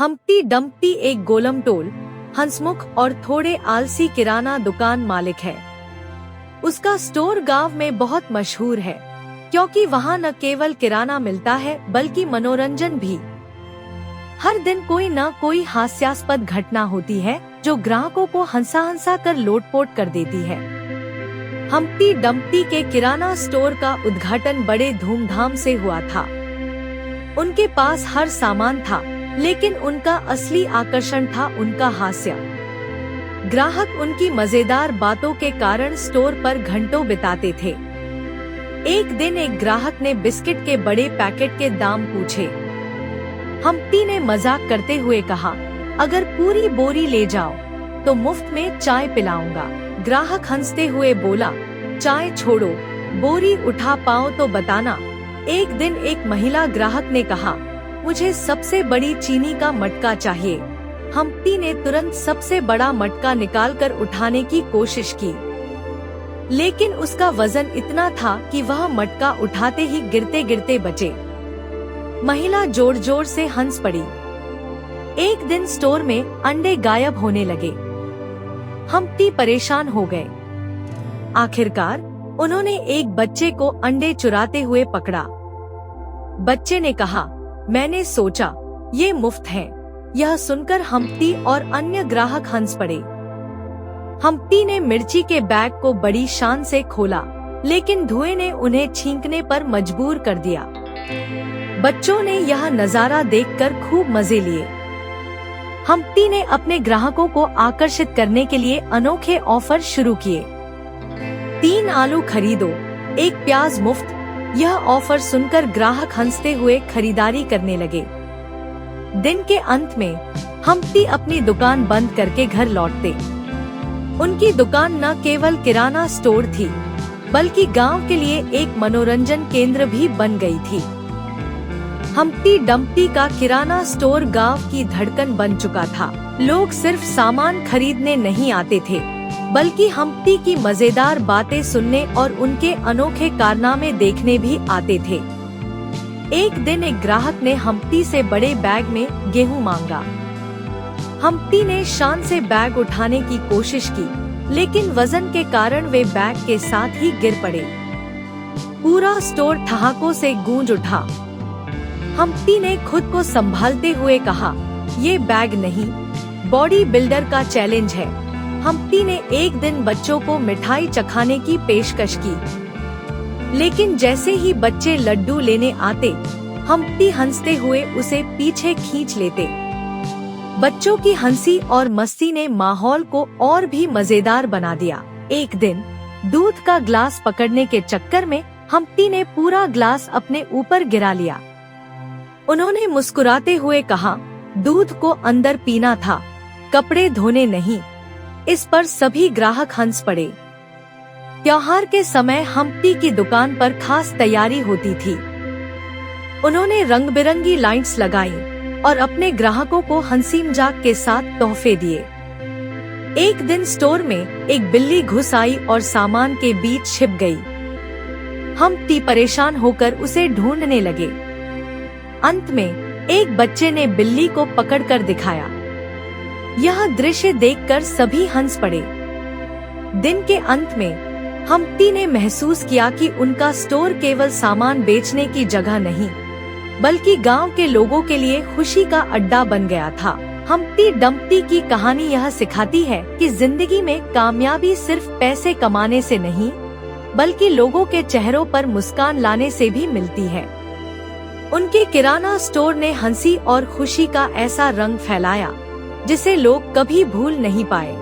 Humpty Dumpty एक गोलमटोल, हंसमुख और थोड़े आलसी किराना दुकान मालिक है। उसका स्टोर गांव में बहुत मशहूर है, क्योंकि वहाँ न केवल किराना मिलता है बल्कि मनोरंजन भी। हर दिन कोई न कोई हास्यास्पद घटना होती है जो ग्राहकों को हंसा हंसा कर लोटपोट कर देती है। हम्प्टी डम्प्टी के किराना स्टोर का उद्घाटन बड़े धूमधाम से हुआ था। उनके पास हर सामान था, लेकिन उनका असली आकर्षण था उनका हास्य। ग्राहक उनकी मजेदार बातों के कारण स्टोर पर घंटों बिताते थे। एक दिन एक ग्राहक ने बिस्किट के बड़े पैकेट के दाम पूछे। हम्प्टी ने मजाक करते हुए कहा, अगर पूरी बोरी ले जाओ तो मुफ्त में चाय पिलाऊंगा। ग्राहक हंसते हुए बोला, चाय छोड़ो, बोरी उठा पाओ तो बताना। एक दिन एक महिला ग्राहक ने कहा, मुझे सबसे बड़ी चीनी का मटका चाहिए। हम्प्टी ने तुरंत सबसे बड़ा मटका निकालकर उठाने की कोशिश की, लेकिन उसका वजन इतना था कि वह मटका उठाते ही गिरते गिरते बचे। महिला जोर जोर से हंस पड़ी। एक दिन स्टोर में अंडे गायब होने लगे। हम्प्टी परेशान हो गए। आखिरकार उन्होंने एक बच्चे को अंडे चुराते हुए पकड़ा। बच्चे ने कहा, मैंने सोचा ये मुफ्त है। यह सुनकर हम्प्टी और अन्य ग्राहक हंस पड़े। हम्प्टी ने मिर्ची के बैग को बड़ी शान से खोला, लेकिन धुएं ने उन्हें छींकने पर मजबूर कर दिया। बच्चों ने यह नजारा देखकर खूब मजे लिए। हम्प्टी ने अपने ग्राहकों को आकर्षित करने के लिए अनोखे ऑफर शुरू किए। 3 आलू खरीदो, 1 प्याज मुफ्त। यह ऑफर सुनकर ग्राहक हंसते हुए खरीदारी करने लगे। दिन के अंत में हम्प्टी अपनी दुकान बंद करके घर लौटते। उनकी दुकान न केवल किराना स्टोर थी, बल्कि गांव के लिए एक मनोरंजन केंद्र भी बन गई थी। हम्प्टी डम्प्टी का किराना स्टोर गांव की धड़कन बन चुका था। लोग सिर्फ सामान खरीदने नहीं आते थे, बल्कि हम्प्टी की मजेदार बातें सुनने और उनके अनोखे कारनामे देखने भी आते थे। एक दिन एक ग्राहक ने हम्प्टी से बड़े बैग में गेहूं मांगा। हम्प्टी ने शान से बैग उठाने की कोशिश की, लेकिन वजन के कारण वे बैग के साथ ही गिर पड़े। पूरा स्टोर ठहाकों से गूंज उठा। हम्प्टी ने खुद को संभालते हुए कहा, ये बैग नहीं, बॉडी बिल्डर का चैलेंज है। हम्प्टी ने एक दिन बच्चों को मिठाई चखाने की पेशकश की, लेकिन जैसे ही बच्चे लड्डू लेने आते, हम्प्टी हंसते हुए उसे पीछे खींच लेते। बच्चों की हंसी और मस्ती ने माहौल को और भी मजेदार बना दिया। एक दिन दूध का ग्लास पकड़ने के चक्कर में हम्प्टी ने पूरा ग्लास अपने ऊपर गिरा लिया। उन्होंने मुस्कुराते हुए कहा, दूध को अंदर पीना था, कपड़े धोने नहीं। इस पर सभी ग्राहक हंस पड़े। त्योहार के समय हम्प्टी की दुकान पर खास तैयारी होती थी। उन्होंने रंग बिरंगी लाइट्स लगाई और अपने ग्राहकों को हंसी मजाक के साथ तोहफे दिए। एक दिन स्टोर में एक बिल्ली घुस आई और सामान के बीच छिप गई। हम्प्टी परेशान होकर उसे ढूंढने लगे। अंत में एक बच्चे ने बिल्ली को पकड़कर दिखाया। यह दृश्य देखकर सभी हंस पड़े। दिन के अंत में हम्प्टी ने महसूस किया कि उनका स्टोर केवल सामान बेचने की जगह नहीं, बल्कि गांव के लोगों के लिए खुशी का अड्डा बन गया था। हम्प्टी डम्प्टी की कहानी यह सिखाती है कि जिंदगी में कामयाबी सिर्फ पैसे कमाने से नहीं, बल्कि लोगों के चेहरों पर मुस्कान लाने से भी मिलती है। उनके किराना स्टोर ने हंसी और खुशी का ऐसा रंग फैलाया, जिसे लोग कभी भूल नहीं पाए।